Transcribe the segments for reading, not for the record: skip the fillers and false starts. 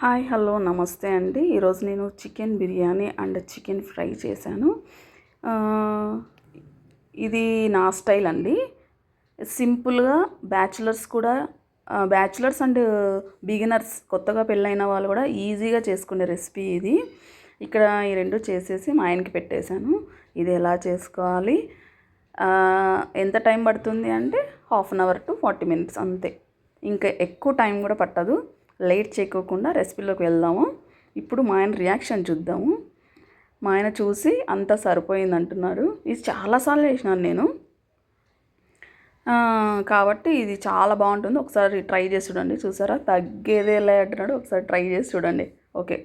Hi hello నమస్తే అండి. ఈరోజు నేను chicken biryani and chicken fry చేశాను. ఇది నా స్టైల్ అండి. సింపుల్గా బ్యాచిలర్స్ అండ్ బిగినర్స్ కొత్తగా పెళ్ళైన వాళ్ళు కూడా ఈజీగా చేసుకునే రెసిపీ ఇది. ఇక్కడ ఈ రెండు చేసేసి మా ఆయనకి పెట్టేశాను. ఇది ఎలా చేసుకోవాలి, ఎంత టైం పడుతుంది అంటే 1/2 అవర్ టు 40 మినిట్స్ అంతే. ఇంకా ఎక్కువ టైం కూడా పట్టదు. లేట్ చేయకోకుండా రెసిపీలోకి వెళ్దాము. ఇప్పుడు మా ఆయన రియాక్షన్ చూద్దాము. మా ఆయన చూసి అంతా సరిపోయింది అంటున్నారు. ఇది చాలాసార్లు వేసినాను నేను, కాబట్టి ఇది చాలా బాగుంటుంది. ఒకసారి ట్రై చేసి చూడండి. చూసారా, తగ్గేదే ఎలా అంటున్నాడు. ఒకసారి ట్రై చేసి చూడండి. Okay,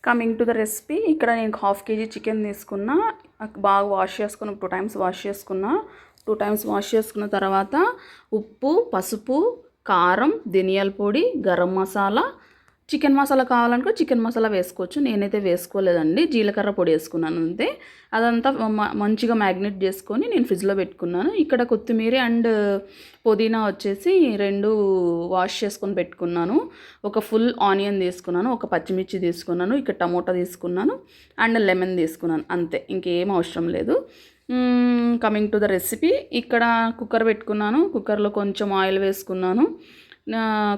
coming to the recipe. ఇక్కడ నేను 1/2 kg చికెన్ తీసుకున్నా. బాగా వాష్ చేసుకున్న 2 times వాష్ చేసుకున్నా. 2 times వాష్ చేసుకున్న తర్వాత ఉప్పు, పసుపు, కారం, ధనియాల పొడి, గరం మసాలా, చికెన్ మసాలా కావాలనుకో చికెన్ మసాలా వేసుకోవచ్చు. నేనైతే వేసుకోలేదండి, జీలకర్ర పొడి వేసుకున్నాను అంతే. అదంతా మంచిగా మ్యాగ్నేట్ చేసుకొని నేను ఫ్రిడ్జ్లో పెట్టుకున్నాను. ఇక్కడ కొత్తిమీర అండ్ పుదీనా వచ్చేసి 2 వాష్ చేసుకొని పెట్టుకున్నాను. ఒక ఫుల్ ఆనియన్ తీసుకున్నాను, ఒక పచ్చిమిర్చి తీసుకున్నాను, ఇక్కడ టమోటా తీసుకున్నాను అండ్ లెమన్ తీసుకున్నాను అంతే, ఇంకేం అవసరం లేదు. Coming to the recipe. ఇక్కడ కుక్కర్ పెట్టుకున్నాను. కుక్కర్లో కొంచెం ఆయిల్ వేసుకున్నాను.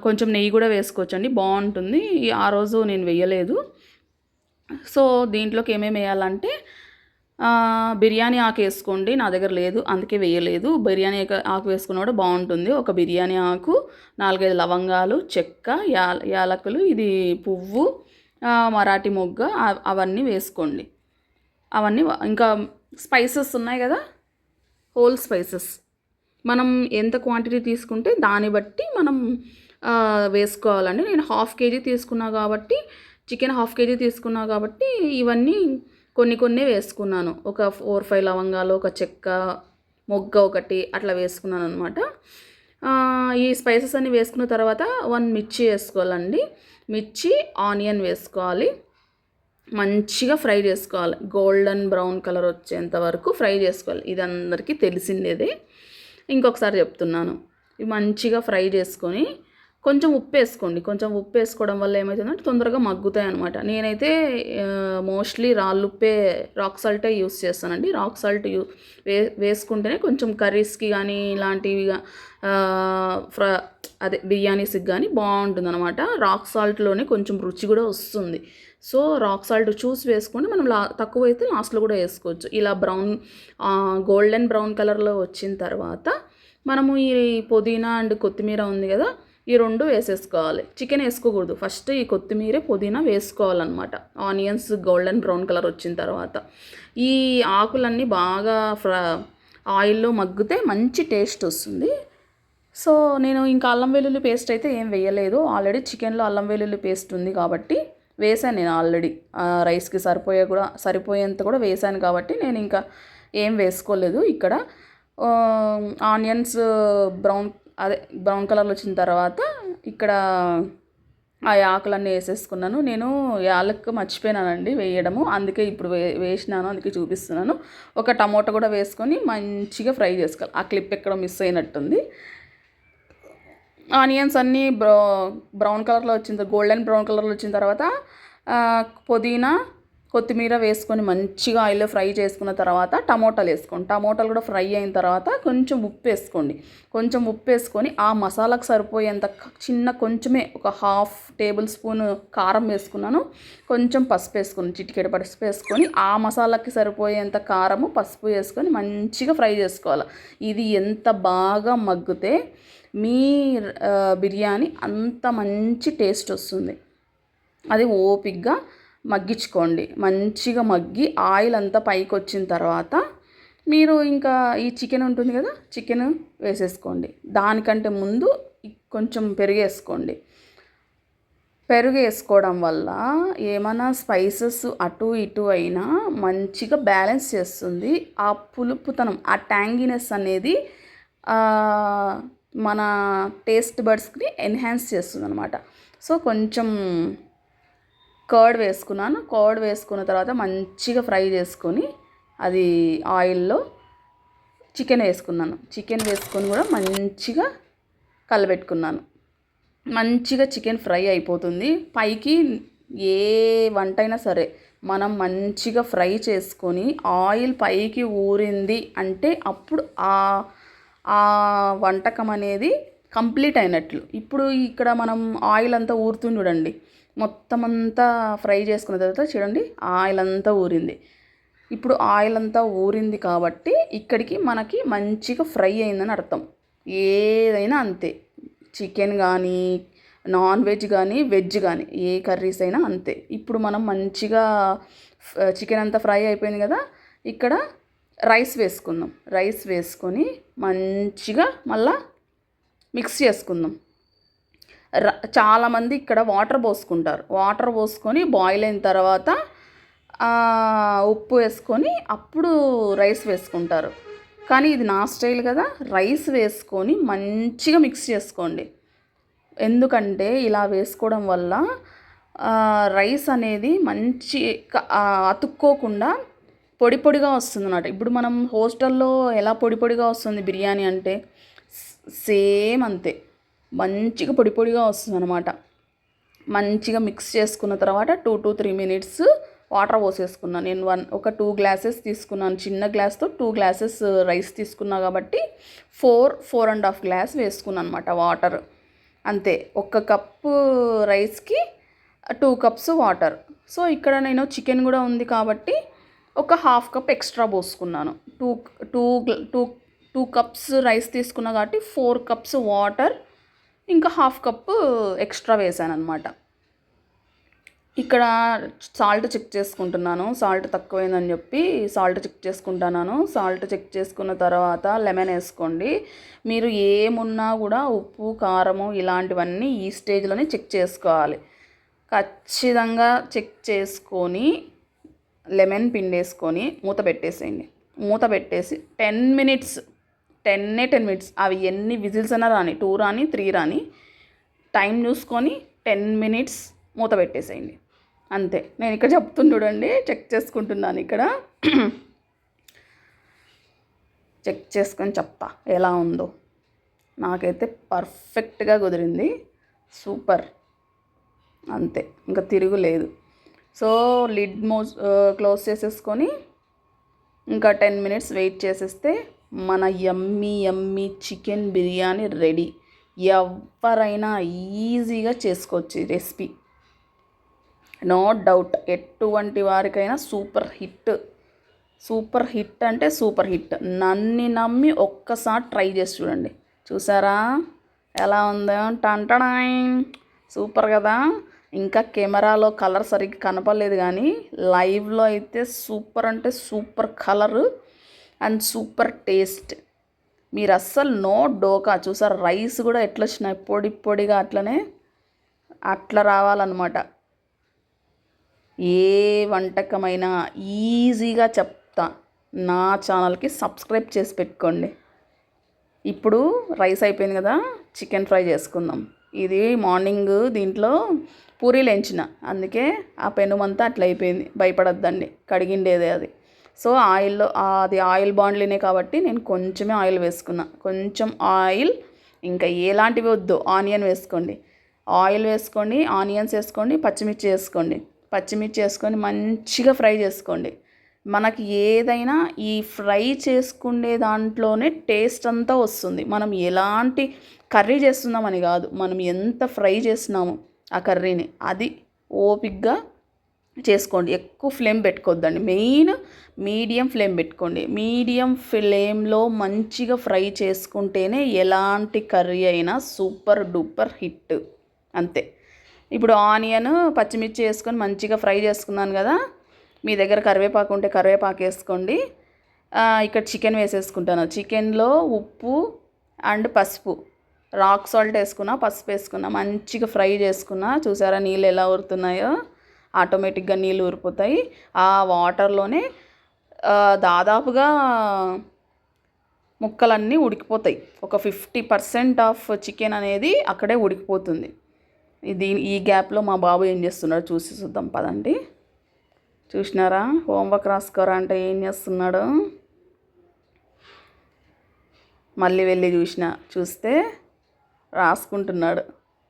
కొంచెం నెయ్యి కూడా వేసుకోవచ్చండి, బాగుంటుంది. ఆ రోజు నేను వేయలేదు. సో దీంట్లోకి ఏమేమి వేయాలంటే బిర్యానీ ఆకు వేసుకోండి. నా దగ్గర లేదు అందుకే వేయలేదు. బిర్యానీ ఆకు వేసుకున్న కూడా బాగుంటుంది. ఒక బిర్యానీ ఆకు, 4-5 లవంగాలు, చెక్క, యాలకులు, ఇది పువ్వు, మరాఠీ మొగ్గ, అవన్నీ వేసుకోండి. అవన్నీ ఇంకా స్పైసెస్ ఉన్నాయి కదా, హోల్ స్పైసెస్ మనం ఎంత క్వాంటిటీ తీసుకుంటే దాన్ని బట్టి మనం వేసుకోవాలండి. నేను 1/2 kg తీసుకున్నా కాబట్టి, చికెన్ 1/2 kg తీసుకున్నా కాబట్టి ఇవన్నీ కొన్ని వేసుకున్నాను. ఒక 4-5 లవంగాలు, ఒక చెక్క, మొగ్గ ఒకటి అట్లా వేసుకున్నాను అనమాట. ఈ స్పైసెస్ అన్నీ వేసుకున్న తర్వాత 1 మిర్చి వేసుకోవాలండి. మిర్చి, ఆనియన్ వేసుకోవాలి. మంచిగా ఫ్రై చేసుకోవాలి. గోల్డెన్ బ్రౌన్ కలర్ వచ్చేంత వరకు ఫ్రై చేసుకోవాలి. ఇది అందరికీ తెలిసిందేదే, ఇంకొకసారి చెప్తున్నాను. ఇవి మంచిగా ఫ్రై చేసుకొని కొంచెం ఉప్పు వేసుకోండి. కొంచెం ఉప్పు వేసుకోవడం వల్ల ఏమవుతుందంటే తొందరగా మగ్గుతాయి అనమాట. నేనైతే మోస్ట్లీ రాక్ సాల్టే యూస్ చేస్తానండి. రాక్ సాల్ట్ వేసుకుంటేనే కొంచెం కర్రీస్కి కానీ ఇలాంటివిగా బిర్యానీస్కి కానీ బాగుంటుంది అనమాట. రాక్ సాల్ట్లోనే కొంచెం రుచి కూడా వస్తుంది. సో రాక్ సాల్ట్ చూసి వేసుకొని మనం తక్కువ అయితే లాస్ట్లో కూడా వేసుకోవచ్చు. ఇలా గోల్డెన్ బ్రౌన్ కలర్లో వచ్చిన తర్వాత మనము ఈ పుదీనా అండ్ కొత్తిమీర ఉంది కదా, ఈ 2 వేసేసుకోవాలి. చికెన్ వేసుకోకూడదు. ఫస్ట్ ఈ కొత్తిమీర, పుదీనా వేసుకోవాలన్నమాట. ఆనియన్స్ గోల్డెన్ బ్రౌన్ కలర్ వచ్చిన తర్వాత ఈ ఆకులన్నీ బాగా ఆయిల్లో మగ్గితే మంచి టేస్ట్ వస్తుంది. సో నేను ఇంకా అల్లం వెల్లుల్లి పేస్ట్ అయితే ఏం వేయలేదు. ఆల్రెడీ చికెన్లో అల్లం వెల్లుల్లి పేస్ట్ ఉంది కాబట్టి వేసాను. నేను ఆల్రెడీ రైస్కి సరిపోయేంత కూడా వేసాను కాబట్టి నేను ఇంకా ఏం వేసుకోలేదు. ఇక్కడ ఆనియన్స్ బ్రౌన్ కలర్లో వచ్చిన తర్వాత ఇక్కడ ఆ ఆకులన్నీ వేసేసుకున్నాను. నేను యాలక్కు మర్చిపోయినానండి వేయడము, అందుకే ఇప్పుడు వేసినాను, అందుకే చూపిస్తున్నాను. ఒక టమోటా కూడా వేసుకొని మంచిగా ఫ్రై చేసుకోవాలి. ఆ క్లిప్ ఎక్కడ మిస్ అయినట్టుంది. ఆనియన్స్ అన్నీ బ్రౌన్ కలర్లో గోల్డెన్ బ్రౌన్ కలర్లో వచ్చిన తర్వాత పుదీనా, కొత్తిమీర వేసుకొని మంచిగా ఆయిల్లో ఫ్రై చేసుకున్న తర్వాత టమోటాలు వేసుకోండి. టమోటాలు కూడా ఫ్రై అయిన తర్వాత కొంచెం ఉప్పు వేసుకోండి. కొంచెం ఉప్పు వేసుకొని ఆ మసాలాకు సరిపోయేంత కొంచెమే ఒక 1/2 టేబుల్ స్పూన్ కారం వేసుకున్నాను. కొంచెం పసుపు వేసుకొని, చిటికెడు పసుపు వేసుకొని ఆ మసాలాకి సరిపోయేంత కారము, పసుపు వేసుకొని మంచిగా ఫ్రై చేసుకోవాలి. ఇది ఎంత బాగా మగ్గితే మీ బిర్యానీ అంత మంచి టేస్ట్ వస్తుంది. అది ఓపిక్గా మగ్గించుకోండి. మంచిగా మగ్గి ఆయిల్ అంతా పైకి వచ్చిన తర్వాత మీరు ఇంకా ఈ చికెన్ ఉంటుంది కదా, చికెన్ వేసేసుకోండి. దానికంటే ముందు కొంచెం పెరుగు వేసుకోండి. పెరుగు వేసుకోవడం వల్ల ఏమైనా స్పైసెస్ అటు ఇటు అయినా మంచిగా బ్యాలెన్స్ చేస్తుంది. ఆ పులుపుతనం, ఆ ట్యాంగినెస్ అనేది మన టేస్ట్ బడ్స్ని ఎన్హాన్స్ చేస్తుంది అనమాట. సో కొంచెం కర్డ్ వేసుకున్నాను. కర్డ్ వేసుకున్న తర్వాత మంచిగా ఫ్రై చేసుకొని అది ఆయిల్లో చికెన్ వేసుకున్నాను. చికెన్ వేసుకొని కూడా మంచిగా కలబెట్టుకున్నాను. మంచిగా చికెన్ ఫ్రై అయిపోతుంది. పైకి ఏ వంటైనా సరే మనం మంచిగా ఫ్రై చేసుకొని ఆయిల్ పైకి ఊరింది అంటే అప్పుడు ఆ వంటకం అనేది కంప్లీట్ అయినట్లు. ఇప్పుడు ఇక్కడ మనం ఆయిల్ అంతా ఊరుతుంది చూడండి. మొత్తం అంతా ఫ్రై చేసుకున్న తర్వాత చూడండి ఆయిల్ అంతా ఊరింది. ఇప్పుడు ఆయిల్ అంతా ఊరింది కాబట్టి ఇక్కడికి మనకి మంచిగా ఫ్రై అయిందని అర్థం. ఏదైనా అంతే, చికెన్ కానీ నాన్ వెజ్ కానీ వెజ్ కానీ ఏ కర్రీస్ అయినా అంతే. ఇప్పుడు మనం మంచిగా చికెన్ అంతా ఫ్రై అయిపోయింది కదా, ఇక్కడ రైస్ వేసుకుందాం. రైస్ వేసుకొని మంచిగా మళ్ళా మిక్స్ చేసుకుందాం. చాలామంది ఇక్కడ వాటర్ పోసుకుంటారు. వాటర్ పోసుకొని బాయిల్ అయిన తర్వాత ఉప్పు వేసుకొని అప్పుడు రైస్ వేసుకుంటారు. కానీ ఇది నా స్టైల్ కదా, రైస్ వేసుకొని మంచిగా మిక్స్ చేసుకోండి. ఎందుకంటే ఇలా వేసుకోవడం వల్ల రైస్ అనేది మంచి అతుక్కోకుండా పొడి పొడిగా వస్తుంది అన్నమాట. ఇప్పుడు మనం హాస్టల్లో ఎలా పొడి పొడిగా వస్తుంది బిర్యానీ అంటే సేమ్ అంతే మంచిగా పొడి పొడిగా వస్తుంది అనమాట. మంచిగా మిక్స్ చేసుకున్న తర్వాత 2 to 3 minutes వాటర్ పోసేసుకున్నాను. నేను ఒక 2 glasses తీసుకున్నాను. చిన్న గ్లాస్తో 2 glasses రైస్ తీసుకున్నా కాబట్టి 4.5 glass వేసుకున్నాను అనమాట వాటర్. అంతే, 1 కప్పు రైస్కి 2 cups వాటర్. సో ఇక్కడ నేను చికెన్ కూడా ఉంది కాబట్టి ఒక 1/2 cup ఎక్స్ట్రా పోసుకున్నాను. 2 cups రైస్ తీసుకున్నా కాబట్టి 4 cups వాటర్ ఇంకా 1/2 cup ఎక్స్ట్రా వేసాను అనమాట. ఇక్కడ సాల్ట్ చెక్ చేసుకుంటున్నాను. సాల్ట్ తక్కువైందని చెప్పి సాల్ట్ చెక్ చేసుకుంటున్నాను. సాల్ట్ చెక్ చేసుకున్న తర్వాత లెమన్ వేసుకోండి. మీరు ఏమున్నా కూడా ఉప్పు కారము ఇలాంటివన్నీ ఈ స్టేజ్లోనే చెక్ చేసుకోవాలి. ఖచ్చితంగా చెక్ చేసుకొని లెమన్ పిండేసుకొని మూత పెట్టేసేయండి. మూత పెట్టేసి 10 minutes, 10 minutes, అవి ఎన్ని విజిల్స్ అయినా రాని, 2 రాని 3 రాని, టైం చూసుకొని 10 minutes మూత పెట్టేసేయండి. అంతే. నేను ఇక్కడ చూడండి, చెక్ చేసుకుంటున్నాను. ఇక్కడ చెక్ చేసుకొని చెప్తా ఎలా ఉందో. నాకైతే పర్ఫెక్ట్గా కుదిరింది, సూపర్, అంతే, ఇంకా తిరుగులేదు. సో లిడ్ క్లోజ్ చేసేసుకొని ఇంకా 10 minutes వెయిట్ చేసేస్తే మన యమ్మీ చికెన్ బిర్యానీ రెడీ. ఎవరైనా ఈజీగా చేసుకోవచ్చు ఈ రెసిపీ, నో డౌట్. ఎటువంటి వారికైనా సూపర్ హిట్ అంటే సూపర్ హిట్. నన్ను నమ్మి ఒక్కసారి ట్రై చేసి చూడండి. చూసారా ఎలా ఉందో? టంటడాయ్, సూపర్ కదా. ఇంకా కెమెరాలో కలర్ సరిగ్గా కనపడలేదు కానీ లైవ్లో అయితే సూపర్ అంటే super colour and super taste. మీరు అస్సలు నో డోకా. చూసారు రైస్ కూడా ఎట్లా వచ్చినాయి, పొడి పొడిగా అట్లా రావాలన్నమాట. ఏ వంటకమైనా ఈజీగా చెప్తా. నా ఛానల్కి సబ్స్క్రైబ్ చేసి పెట్టుకోండి. ఇప్పుడు రైస్ అయిపోయింది కదా, చికెన్ ఫ్రై చేసుకుందాం. ఇది మార్నింగ్ దీంట్లో పూరీలు ఎంచిన, అందుకే ఆ పెనుమంతా అట్లా అయిపోయింది. భయపడొద్దండి, కడిగిండేదే అది. సో ఆయిల్లో అది ఆయిల్ బాండ్లీనే కాబట్టి నేను కొంచెమే ఆయిల్ వేసుకున్నా. కొంచెం ఆయిల్, ఇంకా ఎలాంటివి వద్దు. ఆనియన్ వేసుకోండి, ఆయిల్ వేసుకోండి, ఆనియన్స్ వేసుకోండి, పచ్చిమిర్చి వేసుకోండి. పచ్చిమిర్చి వేసుకొని మంచిగా ఫ్రై చేసుకోండి. మనకి ఏదైనా ఈ ఫ్రై చేసుకునే దాంట్లోనే టేస్ట్ అంతా వస్తుంది. మనం ఎలాంటి కర్రీ చేస్తున్నామని కాదు, మనం ఎంత ఫ్రై చేస్తున్నామో ఆ కర్రీని అది ఓపిక్గా చేసుకోండి. ఎక్కువ ఫ్లేమ్ పెట్టుకోవద్దండి, మెయిన్ మీడియం ఫ్లేమ్ పెట్టుకోండి. మీడియం ఫ్లేమ్లో మంచిగా ఫ్రై చేసుకుంటేనే ఎలాంటి కర్రీ అయినా సూపర్ డూపర్ హిట్. అంతే. ఇప్పుడు ఆనియన్ పచ్చిమిర్చి వేసుకొని మంచిగా ఫ్రై చేసుకున్నాను కదా. మీ దగ్గర కరివేపాకు ఉంటే కరివేపాకు వేసుకోండి. ఇక్కడ చికెన్ వేసేసుకుంటాను. చికెన్లో ఉప్పు అండ్ పసుపు, రాక్ సాల్ట్ వేసుకున్నా, పసుపు వేసుకున్నా, మంచిగా ఫ్రై చేసుకున్నా. చూసారా నీళ్ళు ఎలా ఊరుతున్నాయో? ఆటోమేటిక్గా నీళ్ళు ఊరిపోతాయి. ఆ వాటర్లోనే దాదాపుగా ముక్కలన్నీ ఉడికిపోతాయి. ఒక 50% ఆఫ్ చికెన్ అనేది అక్కడే ఉడికిపోతుంది. ఈ గ్యాప్లో మా బాబు ఏం చేస్తున్నాడో చూద్దాం పదండి. చూసినారా? హోంవర్క్ రాసుకోరా అంటే ఏం చేస్తున్నాడు? మళ్ళీ వెళ్ళి చూస్తే రాసుకుంటున్నాడు.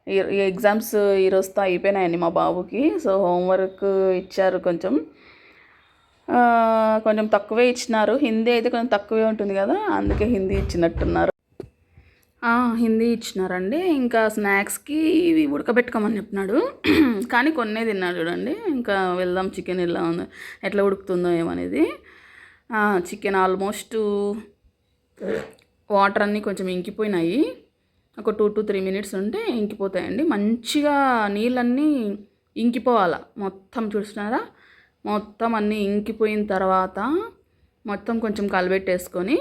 ఈ ఎగ్జామ్స్ ఈరోజుతో అయిపోయినాయండి మా బాబుకి. సో హోంవర్క్ ఇచ్చారు కొంచెం. కొంచెం తక్కువే ఇచ్చినారు. హిందీ అయితే కొంచెం తక్కువే ఉంటుంది కదా, అందుకే హిందీ ఇచ్చినట్టున్నారు. హిందీ ఇచ్చినారండి. ఇంకా స్నాక్స్కి ఇవి ఉడకబెట్టుకోమని చెప్పినాడు. కానీ కొన్నే తిన్నాడు చూడండి. ఇంకా వెళ్దాం చికెన్ ఎలా ఉంది, ఎట్లా ఉడుకుతుందో ఏమనేది. చికెన్ ఆల్మోస్ట్ వాటర్ అన్నీ కొంచెం ఇంకిపోయినాయి. ఒక 2 to 3 minutes ఉంటే ఇంకిపోతాయండి. మంచిగా నీళ్ళన్నీ ఇంకిపోవాల. మొత్తం చూసినారా, మొత్తం అన్నీ ఇంకిపోయిన తర్వాత మొత్తం కొంచెం కలబెట్టేసుకొని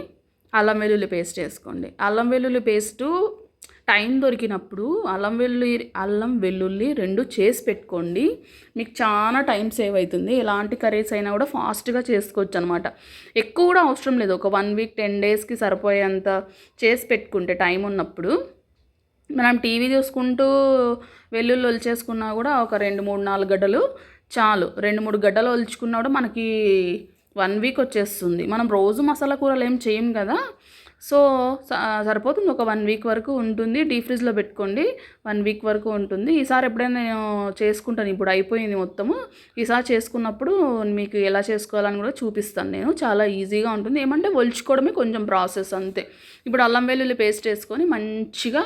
అల్లం వెల్లుల్లి పేస్ట్ వేసుకోండి. అల్లం వెల్లుల్లి పేస్టు టైం దొరికినప్పుడు అల్లం వెల్లుల్లి 2 చేసి పెట్టుకోండి. మీకు చాలా టైం సేవ్ అవుతుంది. ఎలాంటి కర్రీస్ అయినా కూడా ఫాస్ట్గా చేసుకోవచ్చు అనమాట. ఎక్కువ కూడా అవసరం లేదు. ఒక 1 week 10 daysకి సరిపోయేంత చేసి పెట్టుకుంటే టైం ఉన్నప్పుడు. మనం టీవీ చూసుకుంటూ వెల్లుల్లి ఒలిచేసుకున్నా కూడా ఒక 2, 3, 4 గడ్డలు చాలు. 2, 3 గడ్డలు ఒలుచుకున్నా కూడా మనకి 1 week వచ్చేస్తుంది. మనం రోజు మసాలా కూరలు ఏం చేయం కదా, సో సరిపోతుంది. ఒక 1 week వరకు ఉంటుంది. డీప్ ఫ్రిడ్జ్లో పెట్టుకోండి, 1 week వరకు ఉంటుంది. ఈసారి ఎప్పుడైనా నేను చేసుకుంటాను. ఇప్పుడు అయిపోయింది మొత్తము. ఈసారి చేసుకున్నప్పుడు మీకు ఎలా చేసుకోవాలని కూడా చూపిస్తాను నేను. చాలా ఈజీగా ఉంటుంది. ఏమంటే ఒలుచుకోవడమే కొంచెం ప్రాసెస్ అంతే. ఇప్పుడు అల్లం వెల్లుల్లి పేస్ట్ వేసుకొని మంచిగా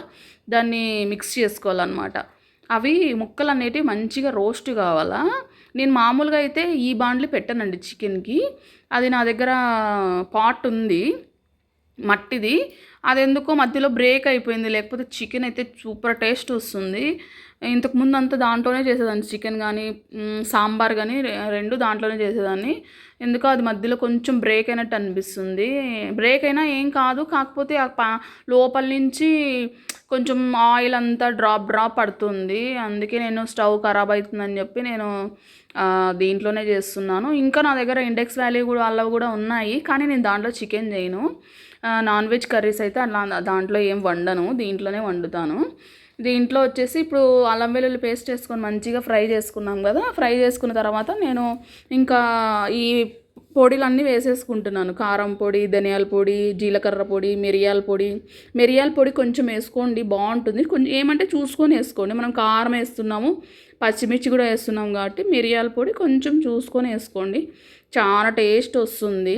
దాన్ని మిక్స్ చేసుకోవాలన్నమాట. అవి ముక్కలు అనేటివి మంచిగా రోస్ట్ కావాలా. నేను మామూలుగా అయితే ఈ బాండ్లు పెట్టానండి చికెన్కి. అది నా దగ్గర పాట్ ఉంది మట్టిది, అది ఎందుకో మధ్యలో బ్రేక్ అయిపోయింది. లేకపోతే చికెన్ అయితే సూపర్ టేస్ట్ వస్తుంది. ఇంతకుముందు అంతా దాంట్లోనే చేసేదాన్ని. చికెన్ కానీ సాంబార్ కానీ 2 దాంట్లోనే చేసేదాన్ని. ఎందుకో అది మధ్యలో కొంచెం బ్రేక్ అయినట్టు అనిపిస్తుంది. బ్రేక్ అయినా ఏం కాదు, కాకపోతే లోపల నుంచి కొంచెం ఆయిల్ అంతా డ్రాప్ పడుతుంది. అందుకే నేను స్టవ్ ఖరాబ్ అవుతుందని చెప్పి నేను దీంట్లోనే చేస్తున్నాను. ఇంకా నా దగ్గర ఇండెక్స్ వ్యాలీ కూడా అలా కూడా ఉన్నాయి, కానీ నేను దాంట్లో చికెన్ చేయను. నాన్ వెజ్ కర్రీస్ అయితే అలా దాంట్లో ఏం వండను, దీంట్లోనే వండుతాను. దీంట్లో వచ్చేసి ఇప్పుడు అల్లం వెల్లుల్లి పేస్ట్ వేసుకొని మంచిగా ఫ్రై చేసుకున్నాం కదా. ఫ్రై చేసుకున్న తర్వాత నేను ఇంకా ఈ పొడిలన్నీ వేసేసుకుంటున్నాను. కారం పొడి, ధనియాల పొడి, జీలకర్ర పొడి, మిరియాల పొడి కొంచెం వేసుకోండి, బాగుంటుంది. కొంచెం ఏమంటే చూసుకొని వేసుకోండి. మనం కారం వేస్తున్నాము, పచ్చిమిర్చి కూడా వేస్తున్నాం కాబట్టి మిరియాల పొడి కొంచెం చూసుకొని వేసుకోండి, చాలా టేస్ట్ వస్తుంది.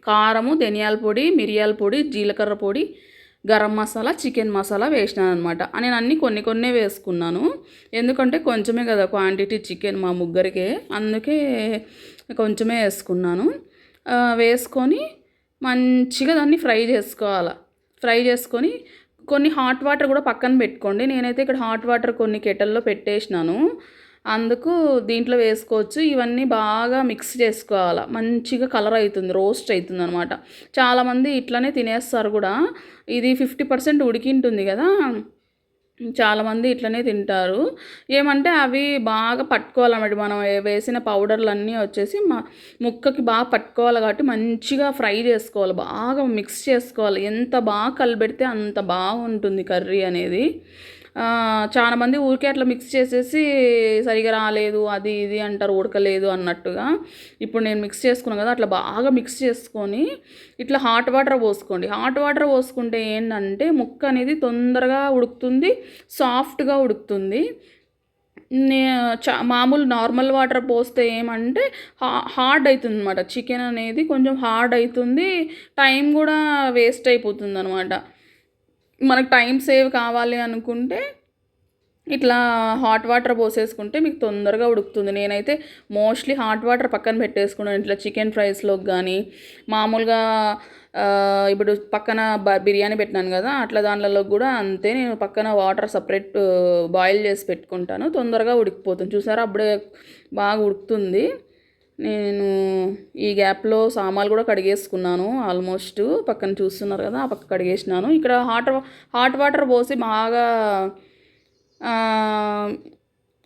కారము, ధనియాల పొడి, మిరియాల పొడి, జీలకర్ర పొడి, గరం మసాలా, చికెన్ మసాలా వేసినాను అనమాట. నేను అన్నీ కొన్ని వేసుకున్నాను. ఎందుకంటే కొంచెమే కదా క్వాంటిటీ చికెన్ మా ముగ్గురికే, అందుకే కొంచెమే వేసుకున్నాను. వేసుకొని మంచిగా దాన్ని ఫ్రై చేసుకోవాలి. ఫ్రై చేసుకొని కొన్ని హాట్ వాటర్ కూడా పక్కన పెట్టుకోండి. నేనైతే ఇక్కడ హాట్ వాటర్ కొన్ని కెటల్లో పెట్టేసినాను, అందుకు దీంట్లో వేసుకోవచ్చు. ఇవన్నీ బాగా మిక్స్ చేసుకోవాలి. మంచిగా కలర్ అవుతుంది, రోస్ట్ అవుతుంది అనమాట. చాలామంది ఇట్లనే తినేస్తారు కూడా. ఇది 50% ఉడికింటుంది కదా, చాలామంది ఇట్లనే తింటారు. ఏమంటే అవి బాగా పట్టుకోవాలన్నమాట. మనం వేసిన పౌడర్లన్నీ వచ్చేసి ముక్కకి బాగా పట్టుకోవాలి కాబట్టి మంచిగా ఫ్రై చేసుకోవాలి, బాగా మిక్స్ చేసుకోవాలి. ఎంత బాగా కలిపెడితే అంత బాగుంటుంది కర్రీ అనేది. చాలామంది ఊరికే అట్లా మిక్స్ చేసేసి సరిగా రాలేదు అది ఇది అంటారు, ఉడకలేదు అన్నట్టుగా. ఇప్పుడు నేను మిక్స్ చేసుకున్నాను కదా, అట్లా బాగా మిక్స్ చేసుకొని ఇట్లా హాట్ వాటర్ పోసుకోండి. హాట్ వాటర్ పోసుకుంటే ఏంటంటే ముక్క అనేది తొందరగా ఉడుకుతుంది, సాఫ్ట్గా ఉడుకుతుంది. మామూలు నార్మల్ వాటర్ పోస్తే ఏమంటే హార్డ్ అవుతుంది అనమాట. చికెన్ అనేది కొంచెం హార్డ్ అవుతుంది, టైం కూడా వేస్ట్ అయిపోతుంది అనమాట. మనకు టైం సేవ్ కావాలి అనుకుంటే ఇట్లా హాట్ వాటర్ పోసేసుకుంటే మీకు తొందరగా ఉడుకుతుంది. నేనైతే మోస్ట్లీ హాట్ వాటర్ పక్కన పెట్టేసుకున్నాను. ఇట్లా చికెన్ ఫ్రైస్లోకి కానీ మామూలుగా ఇప్పుడు పక్కన బిర్యానీ పెట్టినాను కదా, అట్లా దాంట్లో కూడా అంతే. నేను పక్కన వాటర్ సపరేట్ బాయిల్ చేసి పెట్టుకుంటాను, తొందరగా ఉడికిపోతుంది. చూసారా, అప్పుడే బాగా ఉడుకుతుంది. నేను ఈ గ్యాప్లో సామాన్లు కూడా కడిగేసుకున్నాను ఆల్మోస్ట్. పక్కన చూస్తున్నారు కదా, ఆ పక్క కడిగేసినాను. ఇక్కడ హాట్ వాటర్ పోసి బాగా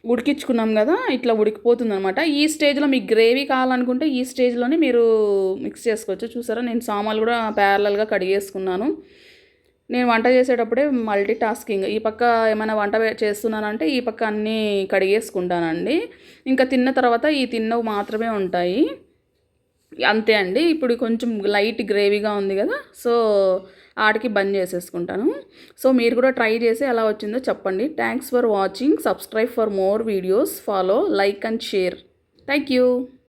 ఉడికించుకున్నాం కదా, ఇట్లా ఉడికిపోతుంది అనమాట. ఈ స్టేజ్లో మీకు గ్రేవీ కావాలనుకుంటే ఈ స్టేజ్లోనే మీరు మిక్స్ చేసుకోవచ్చు. చూసారా, నేను సామాన్లు కూడా ప్యారలల్గా కడిగేసుకున్నాను. నేను వంట చేసేటప్పుడే మల్టీ టాస్కింగ్, ఈ పక్క ఏమైనా వంట చేస్తున్నానంటే ఈ పక్క అన్నీ కడిగేసుకుంటానండి. ఇంకా తిన్న తర్వాత ఈ తిన్నవి మాత్రమే ఉంటాయి, అంతే అండి. ఇప్పుడు కొంచెం లైట్ గ్రేవీగా ఉంది కదా, సో ఆడికి బంద్ చేసేసుకుంటాను. సో మీరు కూడా ట్రై చేసి ఎలా వచ్చిందో చెప్పండి. Thanks for watching. Subscribe for more videos. Follow, like and share. Thank you.